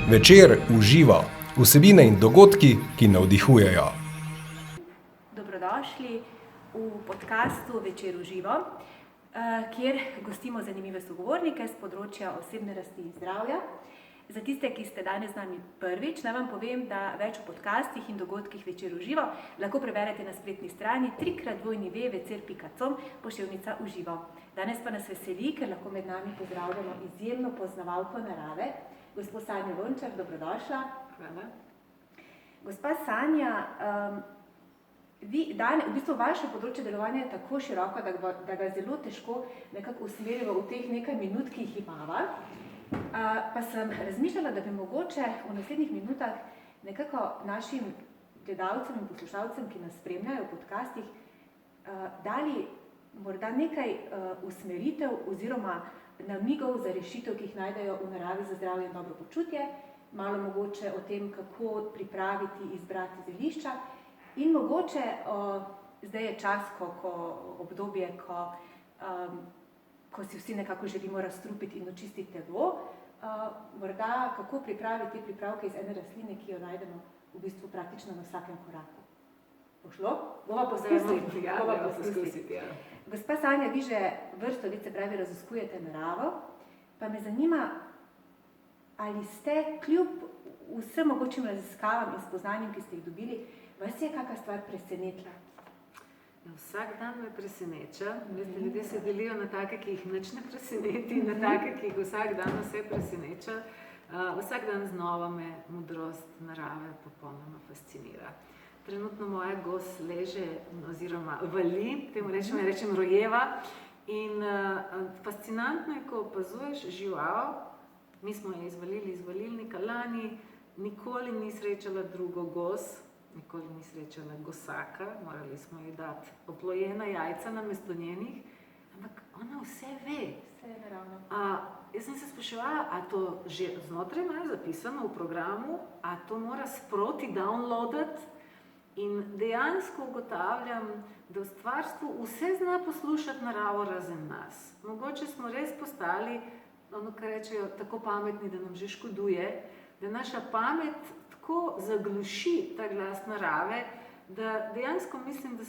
Večer uživa. Vsebine in dogodki, ki navdihujejo. Dobrodošli v podcastu Večer uživa, kjer gostimo zanimive sogovornike z področja osebne rasti in zdravja. Za tiste, ki ste danes z nami prvič, naj vam povem, da več o podcastih in dogodkih Večer uživa lahko preberete na spletni strani www.vecer.com /uživa. Danes pa nas veseli, ker lahko med nami pozdravljamo izjemno poznavalko narave, gospo Sanjo Lončar, dobrodošla. Hvala. Gospa Sanja, v bistvu vaše področje delovanja je tako široko, da ga zelo težko nekako usmerimo v teh nekaj minut, ki jih imava. Pa sem razmišljala, da bi mogoče v naslednjih minutah nekako našim gledalcem in poslušalcem, ki nas spremljajo v podcastih, dali morda nekaj usmeritev oziroma namigov za rešitev, ki jih najdejo v naravi za zdravje in dobro počutje, malo mogoče o tem, kako pripraviti, izbrati zelišča in mogoče, zdaj je čas, obdobje, ko si vsi nekako želimo razstrupiti in očistiti telo, morda kako pripraviti te pripravke iz ene rastline, ki jo najdemo v bistvu praktično na vsakem koraku. Pošlo? Bova poskusiti. Gospa Sanja, vi že vrsto let, se pravi, raziskujete naravo, pa me zanima, ali ste kljub vsem mogočim raziskavam in spoznanjem, ki ste jih dobili, vas je kakšna stvar presenetila? Vsak dan me preseneča. Ljudje se delijo na take, ki jih nič ne preseneti, na take, ki jih vsak dan vse preseneča. Vsak dan znova me modrost narave popolnoma fascinira. Trenutno moja gos leže oziroma vali, temu rečem rojeva. In fascinantno je, ko opazuješ žival, mi smo jo izvalili iz valilnika lani, nikoli ni srečala drugo gos, nikoli ni srečala gosaka, morali smo ji dati oplojena jajca namesto njenih, ampak ona vse ve. Vse je naravno. Jaz sem se spraševala, a to že znotraj imajo zapisano v programu, a to mora sproti downloadati, in dejansko ugotavljam, da v stvarstvu vse zna poslušati naravo razen nas. Mogoče smo res postali, ono kar rečejo, tako pametni, da nam že škoduje, da naša pamet tako zagluši ta glas narave, da dejansko mislim, da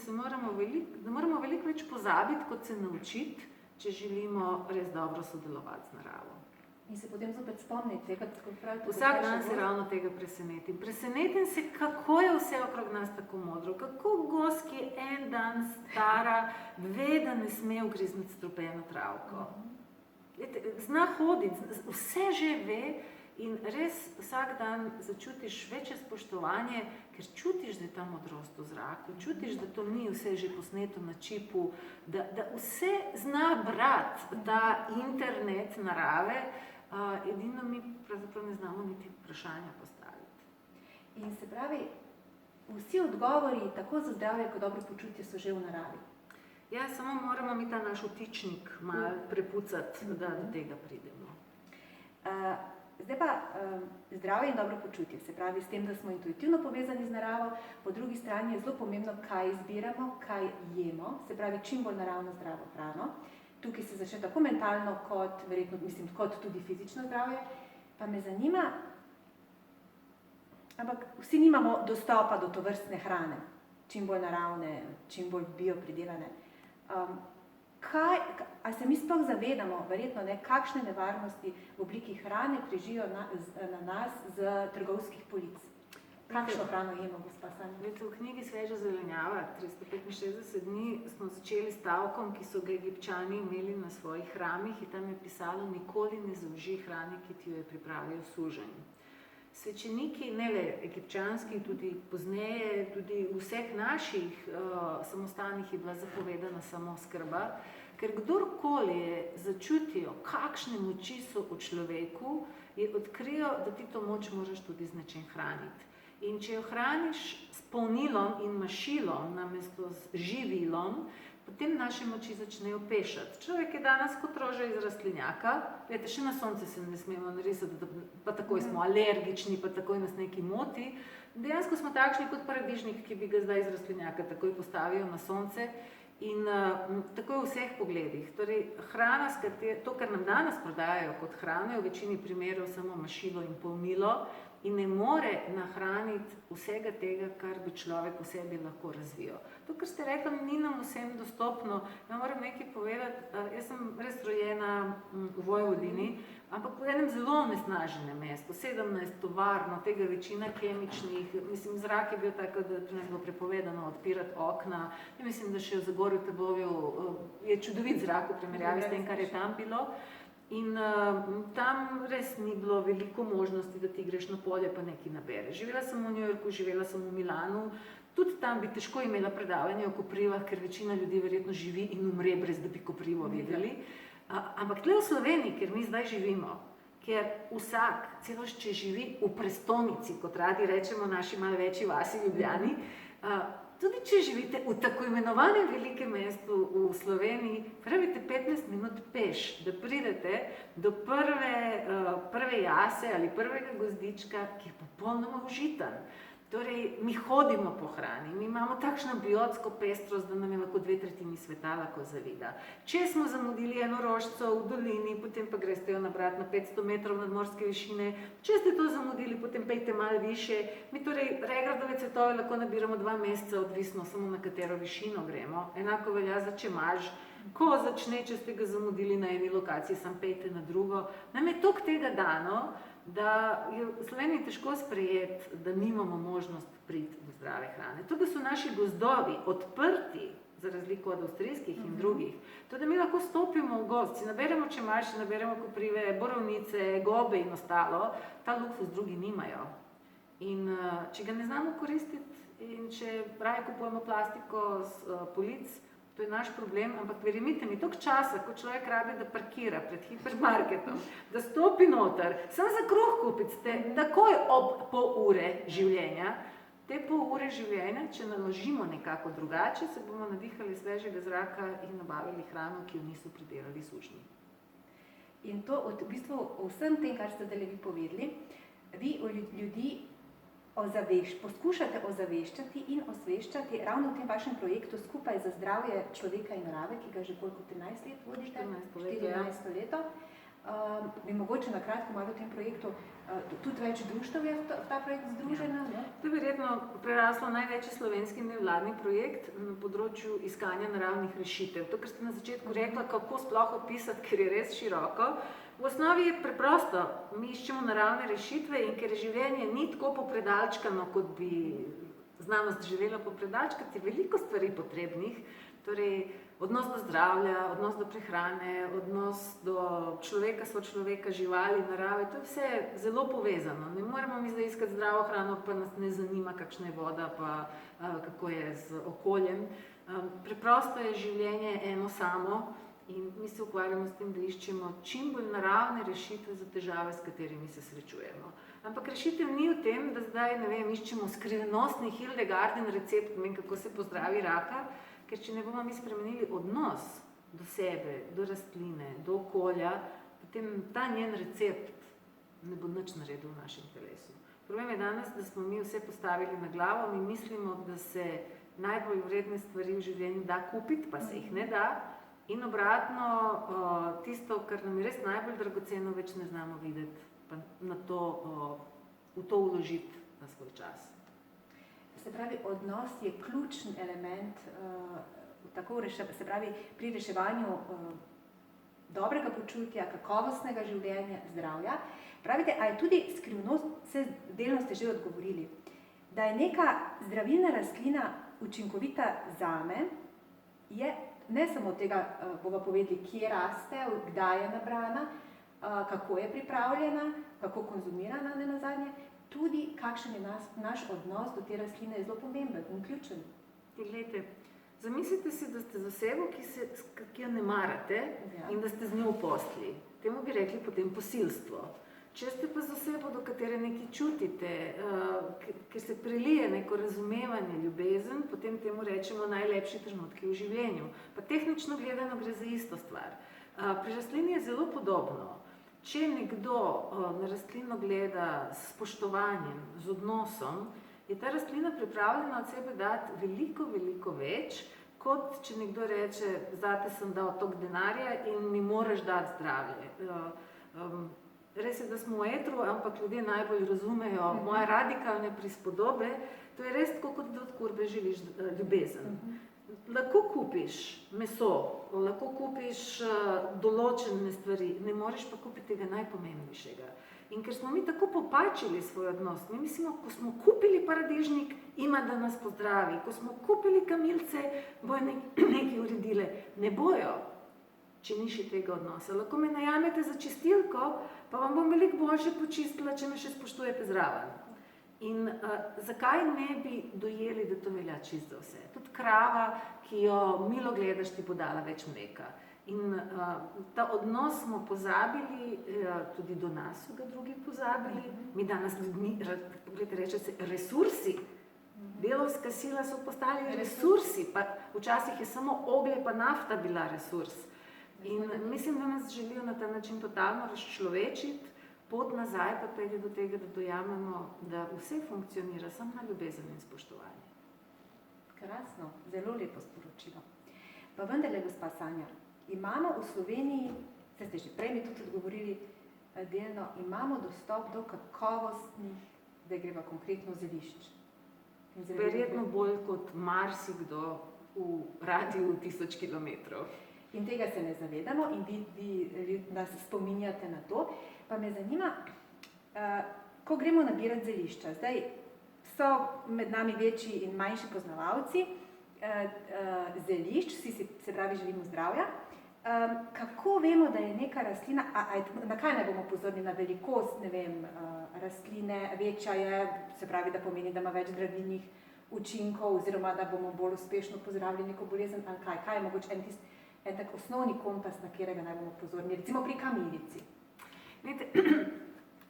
moramo veliko več pozabiti, kot se naučiti, če želimo res dobro sodelovati z naravo. In se potem zopet spomniti, vsak dan se ravno tega presenetim. Presenetim se, kako je vse okrog nas tako modro, kako gos, ki je en dan stara, ve, da ne sme ugrizniti strupeno travko. Zna hoditi, vse že ve. In res vsak dan začutiš večje spoštovanje, ker čutiš, da je ta modrost v zraku, čutiš, da to ni vse že posneto na čipu, da vse zna brati ta internet narave, edino mi pravzaprav ne znamo niti vprašanja postaviti. In se pravi, vsi odgovori, tako za zdravje kot dobro počutje, so že v naravi. Ja, samo moramo mi ta naš vtičnik malo prepucati, da do tega pridemo. Zdaj pa zdravje in dobro počutje, se pravi s tem, da smo intuitivno povezani z naravo, po drugi strani je zelo pomembno, kaj izbiramo, kaj jemo, se pravi čim bolj naravno zdravo hrano. Tukaj se začne tako mentalno kot tudi fizično zdravje. Pa me zanima, ampak vsi nimamo dostopa do tovrstne hrane, čim bolj naravne, čim bolj biopridelane. A se mi sploh zavedamo, verjetno ne, kakšne nevarnosti v obliki hrane prežijo na nas z trgovskih polic? Kakšno hrano jemo, gospa Sanja? V knjigi Sveža zelenjava 365 dni smo začeli stavkom, ki so ga Egipčani imeli na svojih hramih, in tam je pisalo: nikoli ne zauži hrane, ki ti jo je pripravil suženj. Svečeniki, ne le egipčanski, tudi pozneje, tudi v vseh naših samostanih je bila zapovedana samooskrba, ker kdorkoli začutijo, kakšne moči so v človeku, je odkrijo, da ti to moč moraš tudi z nečim hraniti. In če jo hraniš s polnilom in mašilom namesto z živilom, potem naše moči začnejo pešati. Človek je danes kot roža iz rastlinjaka, glede, še na sonce se ne smemo narisati, pa takoj smo alergični, pa takoj nas nekaj moti. Dejansko smo takšni kot paradižnik, ki bi ga zdaj iz rastlinjaka takoj postavijo na sonce. In tako je v vseh pogledih. Torej, hrana, to, kar nam danes prodajajo kot hrano, je v večini primerov samo mašilo in pomilo in ne more nahraniti vsega tega, kar bi človek v sebi lahko razvijal. To, kar ste rekli, ni nam vsem dostopno. Ja moram nekaj povedati, jaz sem res rojena v Vojvodini, ampak v enem zelo onesnaženem mestu, 17 tovarn, tega večina kemičnih, mislim, zrak je bil tako, da je bilo prepovedano odpirati okna. Ja, mislim, da še v Zagorju, Trbovju je čudovit zrak v primerjavi s tem, kar je tam bilo. In tam res ni bilo veliko možnosti, da ti greš na polje pa nekaj nabereš. Živela sem v New Yorku, živela sem v Milanu, tudi tam bi težko imela predavanje o koprivah, ker večina ljudi verjetno živi in umre, brez da bi koprivo videli. Ampak tle v Sloveniji, kjer mi zdaj živimo, ker vsak, celo če živi v prestolnici, kot radi rečemo naši malo večji vasi Ljubljani, tudi če živite v tako imenovanem velikem mestu v Sloveniji, pravite 15 minut peš, da pridete do prve jase ali prvega gozdička, ki je popolnoma užitan. Torej, mi hodimo po hrani, mi imamo takšno biotsko pestrost, da nam je lahko 2/3 sveta lahko zavida. Če smo zamudili eno rožico v dolini, potem pa greste jo nabrati na 500 metrov nadmorske višine, če ste to zamudili, potem pejte malo više. Mi torej regradove cvetove lahko nabiramo 2 meseca, odvisno samo na katero višino gremo. Enako velja za čemaž. Ko začne, če ste ga zamudili na eni lokaciji, sam pejte na drugo. Nam je toliko tega dano, da je v Sloveniji težko sprejeti, da nimamo možnost priti do zdrave hrane. To, da so naši gozdovi odprti, za razliko od avstrijskih in drugih, to, da mi lahko stopimo v gozd, si naberemo čemaž, naberemo koprive, borovnice, gobe in ostalo, ta luksus drugi nimajo. In če ga ne znamo koristiti in če raje kupujemo plastiko z polic, to je naš problem, ampak verjemite mi, toliko časa, ko človek rabi, da parkira pred hipermarketom, da stopi noter, samo za kruh kupiti ste, takoj ob pol ure življenja. Te pol ure življenja, če naložimo nekako drugače, se bomo nadihali svežega zraka in nabavili hrano, ki jo niso pridelali sužnji. In to v bistvu o vsem tem, kar ste zdaj vi povedali, vi ljudi poskušate ozaveščati in osveščati ravno v tem vašem projektu Skupaj za zdravje človeka in narave, ki ga že koliko 13 let vodite, 14 leto. Bi mogoče na kratko malo v tem projektu, tudi več društev je v ta projekt združeno? Ja. To je verjetno preraslo največji slovenski nevladni projekt na področju iskanja naravnih rešitev. To, kar ste na začetku rekla, kako sploh opisati, ker je res široko. V osnovi je preprosto, mi iščemo naravne rešitve in ker življenje ni tako popredalčkano, kot bi znanost želela popredalčkati, veliko stvari potrebnih, torej odnos do zdravja, odnos do prehrane, odnos do človeka, sočloveka, živali, narave, to je vse zelo povezano. Ne moremo mi zdaj iskati zdravo hrano, pa nas ne zanima, kakšna je voda, pa kako je z okoljem. Preprosto je življenje eno samo. In mi se ukvarjamo s tem, da iščemo čim bolj naravne rešitve za težave, s katerimi se srečujemo. Ampak rešitev ni v tem, da zdaj, ne vem, iščemo skrivnostni Hildegarden recept, ne vem, kako se pozdravi raka, ker če ne bomo mi spremenili odnos do sebe, do rastline, do okolja, potem ta njen recept ne bo nič naredil v našem telesu. Problem je danes, da smo mi vse postavili na glavo, mi mislimo, da se najbolj vredne stvari v življenju da kupiti, pa se jih ne da. In obratno, tisto, kar nam je res najbolj dragoceno, več ne znamo videti, pa v to vložiti na svoj čas. Se pravi, odnos je ključen element se pravi, pri reševanju dobrega počutja, kakovostnega življenja, zdravja. Pravite, a je tudi skrivnost, delno ste že odgovorili, da je neka zdravilna rastlina učinkovita zame, je ne samo tega, bova povedali, kje raste, kdaj je nabrana, kako je pripravljena, kako konzumirana nenazadnje, tudi kakšen je naš odnos do te rastline, je zelo pomemben in ključen. Glejte, zamislite si, da ste z osebo, ki jo ne marate in da ste z njo v posli. Temu bi rekli potem posilstvo. Če ste pa z osebo, do katere nekaj čutite, ker se prelije neko razumevanje, ljubezen, potem temu rečemo najlepši trenutki v življenju. Pa tehnično gledano gre za isto stvar. Pri rastlini je zelo podobno. Če nekdo na rastlino gleda s spoštovanjem, z odnosom, je ta rastlina pripravljena od sebe dati veliko, veliko več, kot če nekdo reče, zate sem dal toliko denarja in mi moraš dati zdravje. Res je, da smo v etru, ampak ljudje najbolj razumejo moje radikalne prispodobe. To je res tako, kot da od kurbe želiš ljubezen. Lahko kupiš meso, lahko kupiš določene stvari, ne moreš pa kupiti tega najpomembnejšega. In ker smo mi tako popačili svoj odnos, mi mislimo, ko smo kupili paradižnik, ima da nas pozdravi, ko smo kupili kamilce, bojo nekaj uredile. Ne bojo, če ni še tega odnosa. Lahko me najamete za čistilko, pa vam bom veliko boljše počistila, če me še spoštujete zraven. In zakaj ne bi dojeli, da to velja čisto za vse? Tudi krava, ki jo milo gledaš, ti bo dala več mleka. In ta odnos smo pozabili, tudi do nas so ga drugi pozabili. Mi danes ljudmi, pogledajte, reče se resursi. Delovska sila so postali resursi, pa včasih je samo oglje pa nafta bila resurs. In mislim, da nas želijo na ta način totalno razčlovečiti, pot nazaj pa pelje do tega, da dojamemo, da vse funkcionira samo na ljubezen in spoštovanje. Krasno, zelo lepo sporočilo. Pa vendarle, gospa Sanja, imamo v Sloveniji, ste že prej mi tudi odgovorili, delno, imamo dostop do kakovostnih, da greva konkretno zelišč. Verjetno bolj kot marsikdo v radiju 1000 kilometrov. In tega se ne zavedamo in vi nas spominjate na to. Pa me zanima, ko gremo nabirati zelišča, zdaj so med nami večji in manjši poznavalci zelišč, vsi se pravi želimo zdravja. Kako vemo, da je neka rastlina, na kaj naj bomo pozorni, na velikost, ne vem, rastline, večja je, se pravi, da pomeni, da ima več zdravilnih učinkov, oziroma da bomo bolj uspešno pozdravili neko bolezen, ali kaj je mogoče en tak osnovni kompas, na katerega naj bomo pozorni, recimo pri kamilici.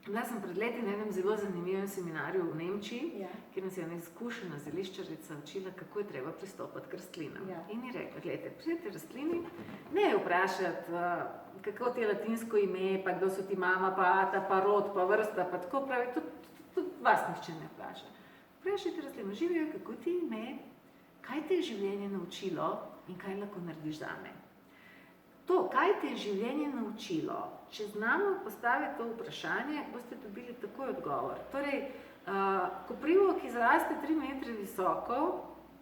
Bila sem pred leti na enem zelo zanimivem seminarju v Nemčiji, kjer nas je ena izkušena zeliščarica učila, kako je treba pristopati k rastlinam. In je rekla, gledajte, pridete rastlini, ne je vprašati, kako ti je latinsko ime, pa kdo so ti mama, pa ata, pa rod, pa vrsta, pa tako pravi, tudi vas nihče ne vpraša. Vprašajte rastlino, živijo, kako ti je ime, kaj te je življenje naučilo in kaj lahko narediš zame. To, kaj te je življenje naučilo, če znamo postaviti to vprašanje, boste dobili takoj odgovor. Torej, koprivo, ki zraste 3 metre visoko,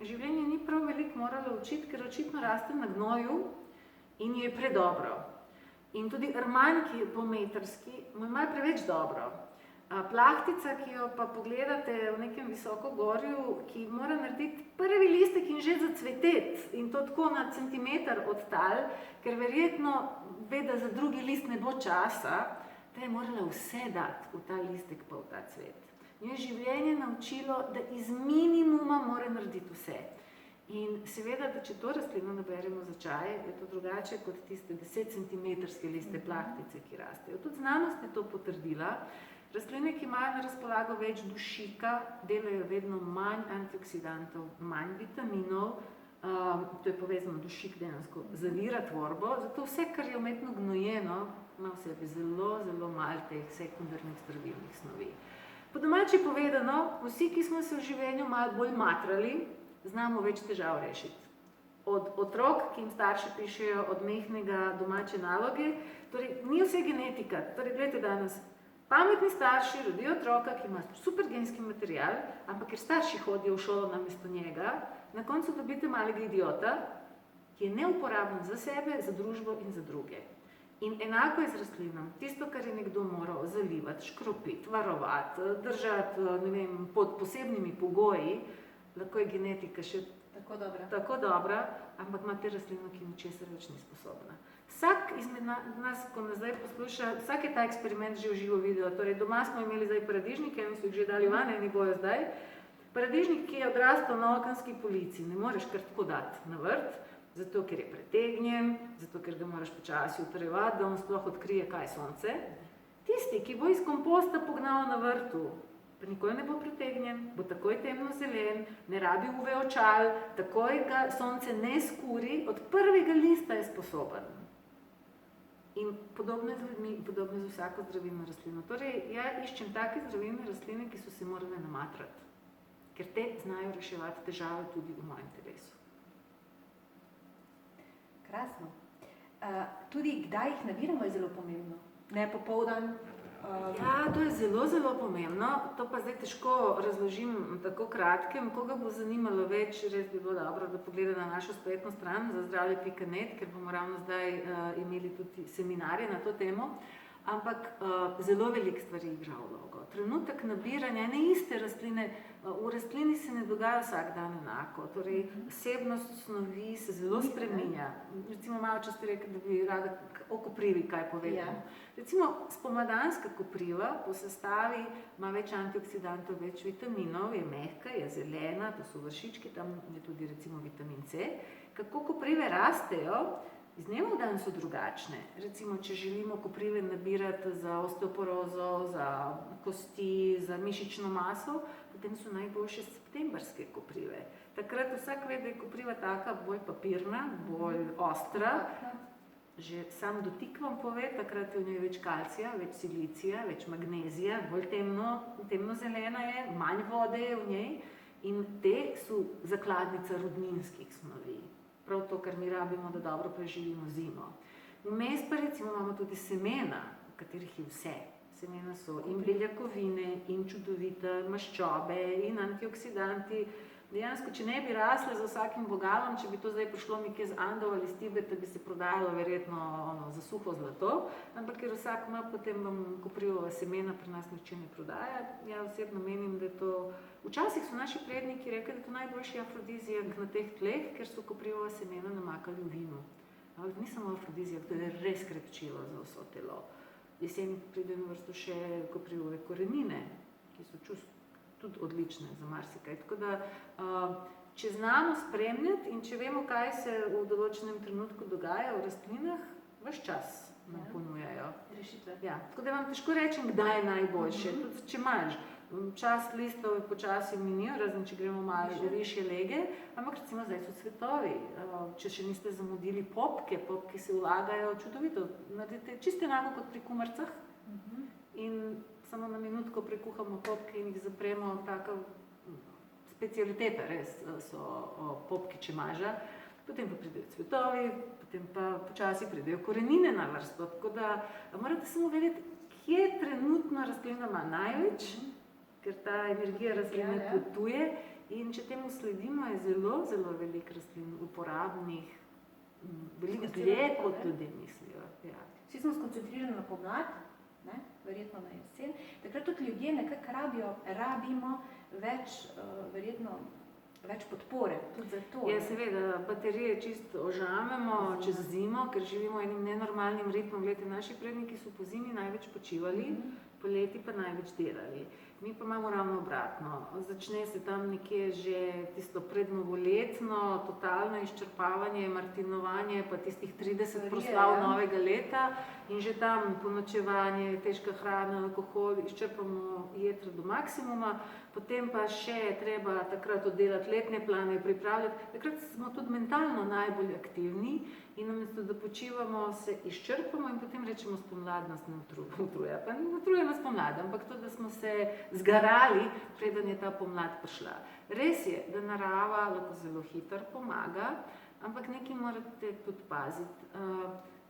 življenje ni prav veliko moralo učiti, ker očitno raste na gnoju in je predobro. In tudi rmanj, ki je pometrski, mu je malo preveč dobro. Plahtica, ki jo pa pogledate v nekem visokogorju, ki mora narediti prvi listek in že zacveteti, in to tako na centimeter od tal, ker verjetno ve, da za drugi list ne bo časa, da je morala vse dati v ta listek pa v ta cvet. In je življenje naučilo, da iz minimuma mora narediti vse. In seveda, da če to rastlino naberemo za čaj, je to drugače kot tiste 10-centimetrske liste plahtice, ki rastejo. Tudi znanost je to potrdila. Rastline, ki imajo na razpolago več dušika, delajo vedno manj antioksidantov, manj vitaminov, to je povezano dušik dejansko zavira tvorbo, zato vse, kar je umetno gnojeno, ima v sebi zelo, zelo malo teh sekundarnih zdravilnih snovi. Po domače povedano, vsi, ki smo se v življenju malo bolj matrali, znamo več težav rešiti. Od otrok, ki jim starši pišejo od majhnega domače naloge, torej ni vse genetika, torej gledajte danes, pametni starši rodijo otroka, ki ima super genski material, ampak ker starši hodijo v šolo namesto njega, na koncu dobite malega idiota, ki je neuporaben za sebe, za družbo in za druge. In enako je z rastlinom. Tisto, kar je nekdo moral zalivati, škropiti, varovati, držati, ne vem, pod posebnimi pogoji, lahko je genetika še tako dobra, ampak ima te rastlino, ki ničesar več ni sposobna. Vsak izmed nas, ko nas zdaj posluša, vsak je ta eksperiment že v živo videl. Torej, doma smo imeli zdaj paradižnike, eni so jih že dali van, eni bojo zdaj. Paradižnik, ki je odrastel na okenski polici, ne moreš kar tako dati na vrt, zato ker je pretegnjen, zato ker ga moraš počasi utrjevati, da on sploh odkrije, kaj je sonce. Tisti, ki bo iz komposta pognal na vrtu, pa nikoli ne bo pretegnjen, bo takoj temno zelen, ne rabi UV očal, takoj ga sonce ne skuri, od prvega lista je sposoben. In podobno je z ljudmi, podobno je z vsako zdravilno rastlino. Torej, ja iščem take zdravilne rastline, ki so se morale namatrati, ker te znajo reševati težave tudi v mojem telesu. Krasno. Tudi kdaj jih nabiramo je zelo pomembno. Ne popoldan. Ja, to je zelo, zelo pomembno. To pa zdaj težko razložim tako kratkem. Koga bo zanimalo več, res bi bilo dobro, da pogleda na našo spletno stran zazdravje.net, ker bomo ravno zdaj imeli tudi seminarje na to temo. Ampak zelo veliko stvari igra vlogo. Trenutek nabiranja ene iste rastline, v rastlini se ne dogaja vsak dan enako. Torej, vsebnost snovi se zelo spreminja. Recimo malo čas ste rekli, da bi rada o koprivi kaj povedala. Recimo spomladanska kopriva po sestavi ima več antioksidantov, več vitaminov, je mehka, je zelena, to so vršički, tam je tudi recimo vitamin C. Kako koprive rastejo, iz dneva v dan so drugačne. Recimo, če želimo koprive nabirati za osteoporozo, za kosti, za mišično maso, potem so najboljše septembrske koprive. Takrat vsak ve, da je kopriva taka bolj papirna, bolj ostra. Že sam dotik vam pove, takrat je v njej več kalcija, več silicija, več magnezija, bolj temno zelena je, manj vode je v njej in te so zakladnica rodninskih snovi. Prav to, kar mi rabimo, da dobro preživimo zimo. Vmes pa recimo imamo tudi semena, v katerih je vse. Semena so in beljakovine, in čudovite maščobe, in antioksidanti. Dejansko, če ne bi rasle za vsakim vogalom, če bi to zdaj prišlo nekje z Andov ali z Tibeta, bi se prodajalo verjetno za suho zlato, ampak ker vsak ima, potem vam koprivova semena pri nas niče ne prodaja. Ja osebno menim, da je to... Včasih so naši predniki rekli, da je to najboljši afrodizijak na teh tleh, ker so koprivova semena namakali v vinu. Ampak ni samo afrodizijak, to je res krepčilo za vso telo. Jeseni pride na vrsto še koprivove korenine, ki so tudi odlične za marsikaj. Tako da, če znamo spremljati in če vemo, kaj se v določenem trenutku dogaja v rastlinah, ves čas nam ponujajo rešitve. Ja, tako da vam težko rečem, kdaj je najboljše. Tudi če imaš čas listov počasi minijo, razen če gremo malo v višje lege, ampak recimo zdaj so cvetovi. Če še niste zamudili popke se vlagajo čudovito. Naredite čisto enako kot pri kumarcah in samo na minutko prekuhamo popke in jih zapremo, taka specialiteta res so popke čemaža. Potem pa pridejo cvetovi, potem pa počasi pridejo korenine na vrsto. Tako da morate samo vedeti, kje trenutno rastlina ima največ, ker ta energija rastline potuje in če temu sledimo, je zelo, zelo veliko rastlin uporabnih, veliko dlje, kot ljudje mislijo. Ja. Vsi smo skoncentrirani na pomlad, ne? Verjetno na jesen. Takrat tudi ljudje nekako rabimo verjetno več podpore, tudi za to. Ja, seveda, baterije čisto ožamemo čez zimo, ker živimo enim nenormalnim ritmom. Glede, naši predniki so po zimi največ počivali, poleti pa največ delali. Mi pa imamo ravno obratno. Začne se tam nekje že tisto prednovoletno, totalno izčrpavanje, martinovanje, pa tistih 30 proslav novega leta in že tam ponočevanje, težka hrana, alkohol, izčrpamo jedra do maksimuma, potem pa še treba takrat oddelati letne plane, pripravljati. Takrat smo tudi mentalno najbolj aktivni in namesto da počivamo, se izčrpamo in potem rečemo spomlad nas ne utruja. Pa ne utruje nas pomlad, ampak to, da smo se zgarali, preden je ta pomlad prišla. Res je, da narava lahko zelo hitro pomaga, ampak nekaj morate tudi paziti.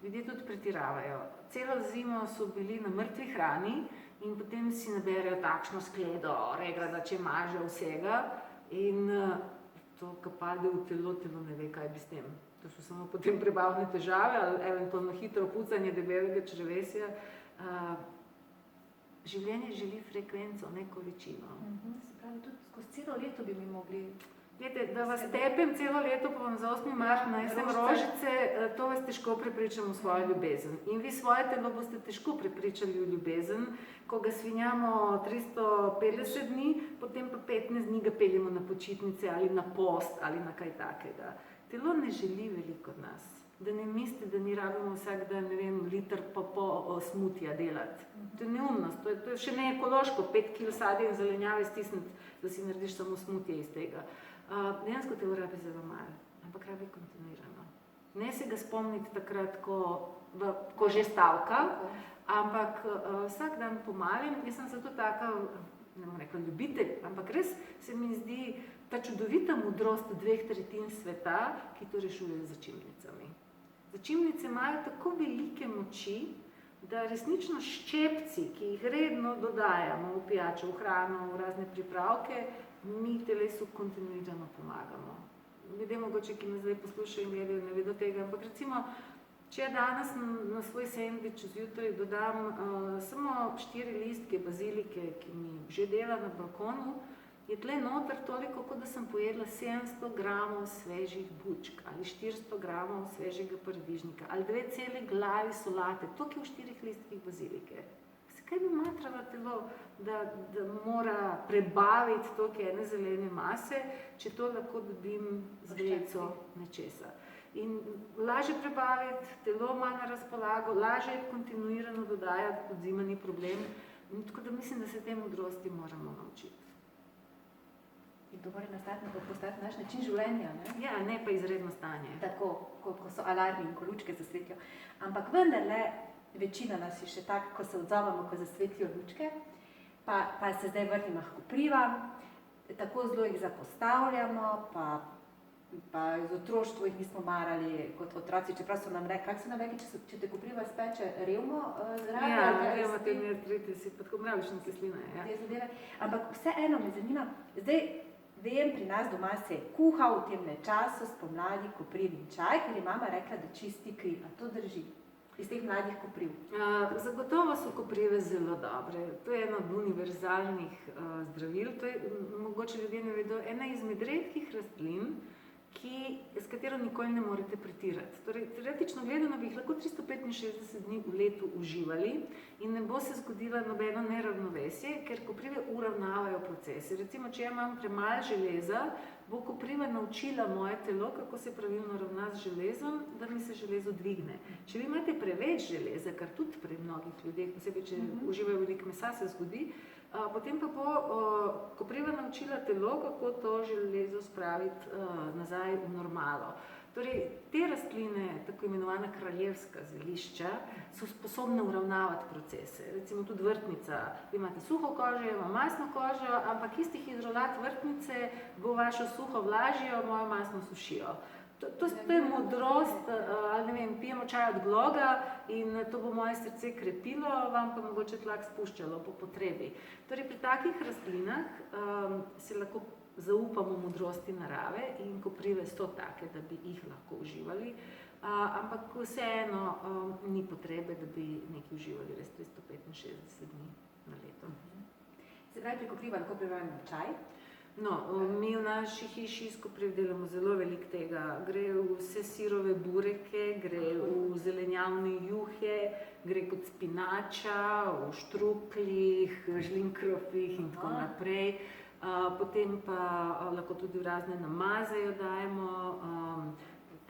Ljudje tudi pretiravajo. Celo zimo so bili na mrtvi hrani in potem si naberejo takšno skledo, regrada, čemaža, vsega in to, ko pade v telo ne ve, kaj bi s tem. To so samo potem prebavne težave ali eventualno hitro pucanje debelega črevesja. Življenje želi frekvenco, ne količino. Se pravi, tudi skozi celo leto bi mi mogli... Glede, da vas tepem celo leto, pa vam za 8. mart nanesem rožice, to vas težko prepričam v svojo ljubezen. In vi svoje telo boste težko prepričali v ljubezen, ko ga svinjamo 350 dni, potem pa 15 dni ga peljemo na počitnice ali na post ali na kaj takega. Telo ne želi veliko od nas. Da ne mislite, da mi rabimo vsak dan, ne vem, liter pa pol smutija delati. To je neumnost, to je še ne ekološko, 5 kg sadja in zelenjave stisniti, da si narediš samo smutije iz tega. Dejansko telo rabi zelo malo, ampak rabi kontinuirano. Ne se ga spomniti takrat, ko že stavka, ampak vsak dan pomalem. Jaz sem zato taka, ne bom rekla ljubitelj, ampak res se mi zdi ta čudovita modrost 2/3 sveta, ki to rešuje z začimnicami. Začimnice imajo tako velike moči, da resnično ščepci, ki jih redno dodajamo v pijačo, v hrano, v razne pripravke, mi telesu kontinuirano pomagamo. Ljudje mogoče, ki me zdaj poslušajo in gledajo, ne vedo tega, ampak recimo, če ja danes na svoj sendvič zjutraj dodam samo 4 listke bazilike, ki mi že dela na balkonu, je tle noter toliko, kot da sem pojedla 700 gramov svežih bučk ali 400 gramov svežega paradižnika ali 2 cele glavi solate, toliko je v 4 listkih bazilike. Kaj bi matralo telo, da mora prebaviti toliko ene zelene mase, če to lahko dobim z vreco nečesa. In lažje prebaviti, telo ima na razpolago, lažje kontinuirano dodajati, tudi zima ni problem. Tako da mislim, da se te modrosti moramo naučiti. In to mora postati naš način življenja, ne? Ja, ne pa izredno stanje. Tako, ko so alarmi in ko lučke zasvetijo. Ampak vendarle, večina nas je še tak, ko se odzovemo, ko zasvetijo lučke, pa se zdaj vrnimo h koprivam, tako zelo jih zapostavljamo, pa z otroštvo jih nismo marali kot otroci, čeprav so nam rekli, kako so nam rekli, če te kopriva speče revmo zraven? Ja, revmativni artritis, pa tako mravljična kislina. Ja. Ampak vseeno me zanima, zdaj vem, pri nas doma se je kuhal v tem času spomladi koprivin čaj, ker je mama rekla, da čisti kri, a to drži? Iz teh mladih kopriv? Zagotovo so koprive zelo dobre. To je eno od univerzalnih zdravil. To je, mogoče ljudje ne vedo, ena izmed redkih rastlin, s katero nikoli ne morete pretirati. Torej, teoretično gledano bi jih lahko 365 dni v letu uživali in ne bo se zgodilo nobeno neravnovesje, ker koprive uravnavajo procese. Recimo, če imam premalo železa, bo kopriva naučila moje telo, kako se pravilno ravna z železom, da mi se železo dvigne. Če vi imate preveč železa, kar tudi pri mnogih ljudeh, posebej, če uživajo veliko mesa, se zgodi, potem pa bo kopriva naučila telo, kako to železo spraviti nazaj v normalo. Torej, te rastline, tako imenovana kraljevska zelišča, so sposobne uravnavati procese. Recimo tudi vrtnica, vi imate suho kožo, ima masno kožo, ampak isti hidrolat vrtnice bo vašo suho vlažijo, mojo masno sušijo. To je modrost, ali ne vem, pijemo čaj od gloga in to bo moje srce krepilo, vam pa mogoče tlak spuščalo po potrebi. Torej, pri takih rastlinah se lahko zaupamo modrosti narave in koprive so take, da bi jih lahko uživali, ampak vseeno ni potrebe, da bi nekaj uživali res 365 dni na leto. Se pravi, pri kopriva lahko pripravimo čaj? No, mi v naši hiši s kopriv delamo zelo veliko tega. Gre v vse sirove bureke, gre v zelenjavne juhe, gre kot spinača, v štruklih, žlinkrofih in tako naprej. Potem pa lahko tudi v razne namaze jo dajemo.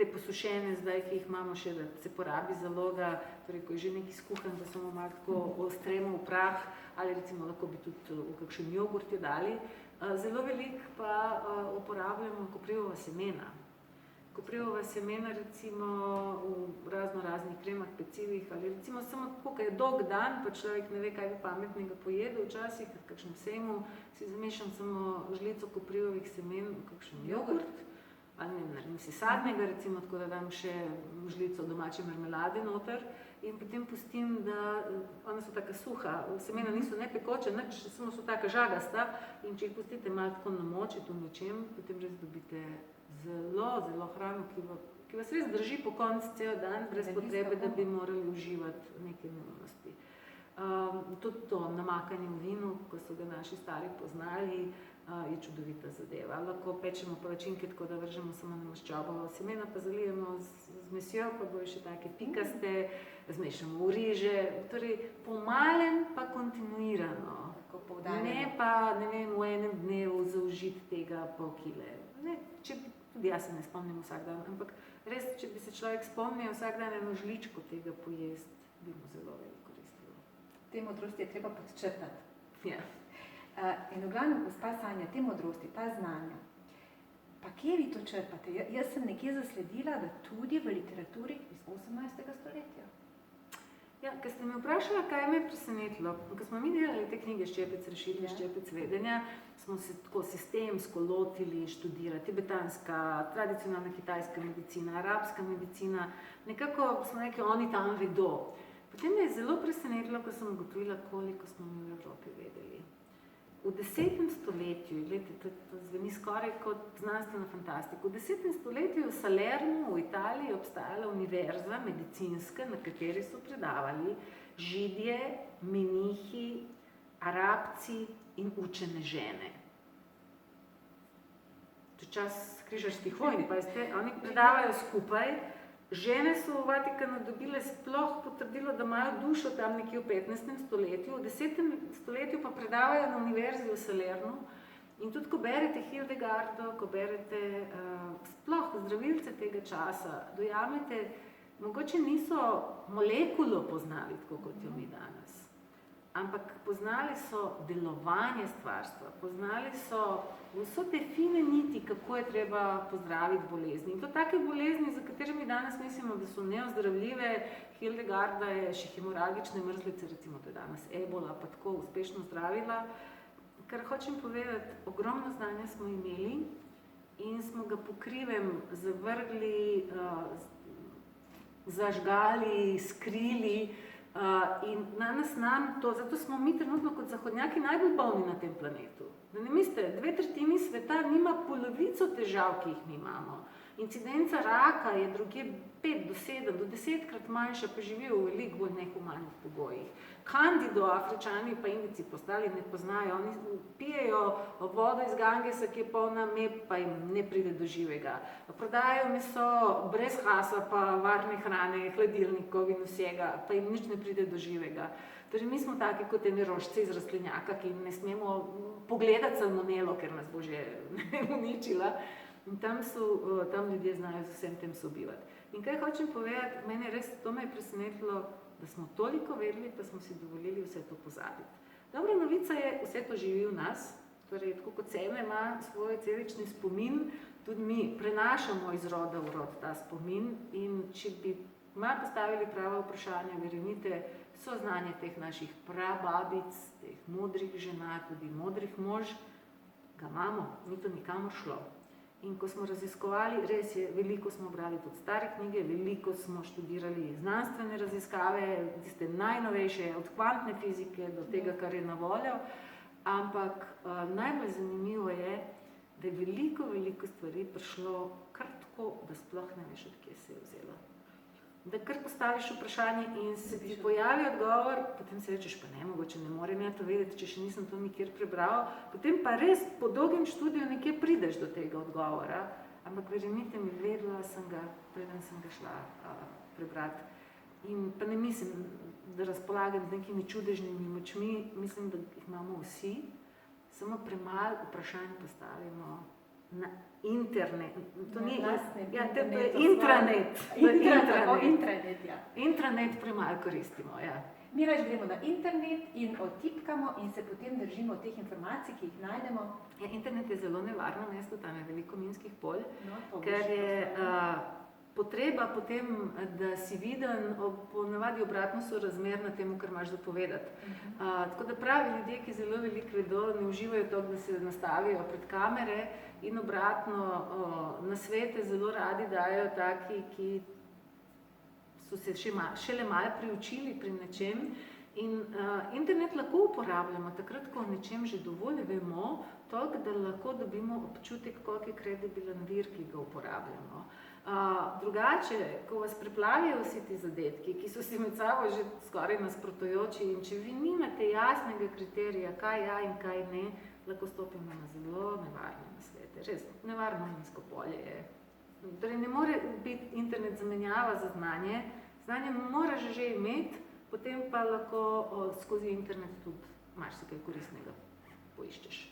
Te posušene zdaj, ki jih imamo še, da se porabi zaloga, torej ko je že nekaj skuhan, da samo malo tako ostremo v prah, ali recimo lahko bi tudi v kakšen jogurt jo dali. Zelo veliko pa uporabljamo koprivova semena. Koprivova semena recimo v raznih kremah, pecivih ali recimo samo tako, ko je dolg dan, pa človek ne ve, kaj bi pametnega pojedel, včasih v kakšnem sejmu si zamešam samo žlico koprivovih semen v kakšen jogurt. Ali ne naredim si sadnega, recimo tako, da dam še žlico domače marmelade noter in potem pustim, da ona so taka suha, semena niso ne pekoče, nič, samo so taka žagasta in če jih pustite malo tako namočiti v nečem, potem res dobite zelo hrano, ki vas res drži po koncu cel dan, brez potrebe, da bi morali uživati neke neumnosti. Tudi to namakanje v vinu, ko so ga naši stari poznali, je čudovita zadeva. Lahko pečemo palačinke tako, da vržemo samo na maščobo, semena pa zalijemo z mesjo, pa bojo še take pikaste, zmešamo v riže, torej po malem pa kontinuirano. Ne pa, ne vem, v enem dnevu zaužiti tega pol kile. Tudi jaz se ne spomnim vsak dan, ampak res, če bi se človek spomnil vsak dan eno žličko tega pojesti, bi mu zelo veliko koristilo. Te modrosti je treba podčrtati. Ja. In v glavnem, gospa Sanja, te modrosti, ta znanja, pa kje vi to črpate? Jaz sem nekje zasledila, da tudi v literaturi iz 18. stoletja. Ja, ko ste me vprašali, kaj me je presenetilo, ko smo mi delali te knjige Ščepec rešitve, Ščepec vedenja, smo se tako sistemsko lotili študirati tibetanska, tradicionalna kitajska medicina, arabska medicina, nekako smo rekli, oni tam vedo. Potem me je zelo presenetilo, ko sem ugotovila, koliko smo mi v Evropi vedeli. V 10. stoletju, gledajte, to zveni skoraj kot znanstvena fantastika, v 10. stoletju v Salernu v Italiji je obstajala univerza medicinska, na kateri so predavali židje, menihi, arabci in učene žene. To je čas križarskih vojn, pa oni predavajo skupaj. Žene so v Vatikanu dobile sploh potrdilo, da imajo dušo tam nekje v 15. stoletju, v 10. stoletju pa predavajo na univerzi v Salernu. In tudi, ko berete Hildegardo, ko berete sploh zdravilce tega časa, dojamete, mogoče niso molekulo poznali, tako kot jo mi danes, ampak poznali so delovanje stvarstva, poznali so vso te fine niti, kako je treba pozdraviti bolezni. In to take bolezni, za katere mi danes mislimo, da so neozdravljive. Hildegarda je še hemoragične mrzlice, recimo to je danes ebola, pa tako uspešno zdravila. Kar hočem povedati, ogromno znanja smo imeli in smo ga po krivem zavrgli, zažgali, skrili. In nam to, zato smo mi trenutno kot zahodnjaki najbolj bolni na tem planetu. Da ne mislite, 2/3 sveta nima polovico težav, ki jih mi imamo. Incidenca raka je drugje 5 do 7 do 10krat manjša, pa živijo v veliko bolj nehumanih pogojih. Kandido Afričani pa Indijci postali ne poznajo, oni pijejo vodo iz Gangesa, ki je polna mep, pa jim ne pride do živega. Prodajajo meso brez hasa, pa varne hrane, hladilnikov in vsega, pa jim nič ne pride do živega. Torej, mi smo taki kot ene rožce iz rastlinjaka, ki ne smemo pogledati salmonelo, ker nas bo že uničila. In tam ljudje znajo z vsem tem sobivati. In kaj hočem povedati, mene res to me je presenetilo, da smo toliko vedeli, pa smo si dovolili vse to pozabiti. Dobra novica je, vse to živi v nas, torej tako kot seme ima svoj celični spomin, tudi mi prenašamo iz roda v rod ta spomin in če bi malo postavili pravo vprašanje, verjemite, so znanje teh naših prababic, teh modrih žena, tudi modrih mož, ga imamo, ni to nikamor šlo. In ko smo raziskovali, res je, veliko smo brali tudi stare knjige, veliko smo študirali znanstvene raziskave, tiste najnovejše, od kvantne fizike do tega, kar je na voljo, ampak najbolj zanimivo je, da je veliko stvari prišlo kar tako, da sploh ne veš, od kje se je vzelo. Da kar postaviš vprašanje in se ti pojavi odgovor, potem se rečeš, pa ne, mogoče ne morem ja to vedeti, če še nisem to nikjer prebral, potem pa res po dolgem študiju nekje prideš do tega odgovora, ampak verjemite mi, vedela sem ga, preden sem ga šla prebrati. In pa ne mislim, da razpolagam z nekimi čudežnimi močmi, mislim, da jih imamo vsi, samo premalo vprašanj postavimo na internet. To ni, ja, to je intranet. Intranet premalo koristimo, ja. Mi več gremo na internet in odtipkamo in se potem držimo teh informacij, ki jih najdemo. Ja, internet je zelo nevarno mesto, tam je veliko minskih polj, ker je potreba potem, da si viden, ponavadi obratno sorazmerna temu, kar imaš za povedati. Tako da pravi ljudje, ki zelo veliko vedo, ne uživajo to, da se nastavijo pred kamere in obratno nasvete zelo radi dajo taki, ki so se šele malo priučili pri nečem. In internet lahko uporabljamo takrat, ko o nečem že dovolj vemo, toliko, da lahko dobimo občutek, koliko je kredibilen vir, ki ga uporabljamo. Drugače, ko vas preplavijo vsi ti zadetki, ki so si med sabo že skoraj nasprotujoči in če vi nimate jasnega kriterija, kaj ja in kaj ne, lahko stopimo na zelo nevarne nasvete. Res, nevarno minsko polje je. Torej, ne more biti internet zamenjava za znanje, znanje moraš že imeti, potem pa lahko skozi internet tudi marsikaj koristnega poiščeš.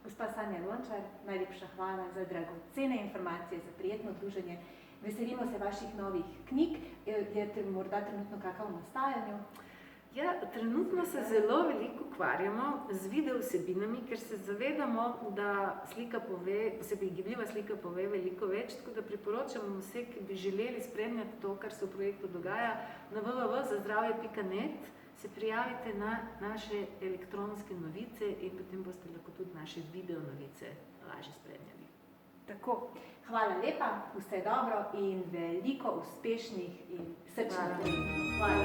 Gospa Sanja Lončar, najlepša hvala za dragocene informacije, za prijetno druženje. Veselimo se vaših novih knjig. Je morda trenutno kakav v nastajanju? Ja, trenutno se zelo veliko ukvarjamo z video vsebinami, ker se zavedamo, da slika pove, posebej gibljiva slika pove veliko več, tako da priporočamo vse, ki bi želeli spremljati to, kar se v projektu dogaja, na www.zazdravje.net se prijavite na naše elektronske novice in potem boste lahko tudi naše video novice lažje spremljali. Tako, hvala lepa, vse dobro in veliko uspešnih in srčnih volitev. Hvala.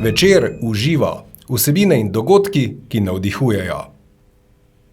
Večer uživa. Vsebine in dogodki, ki navdihujejo.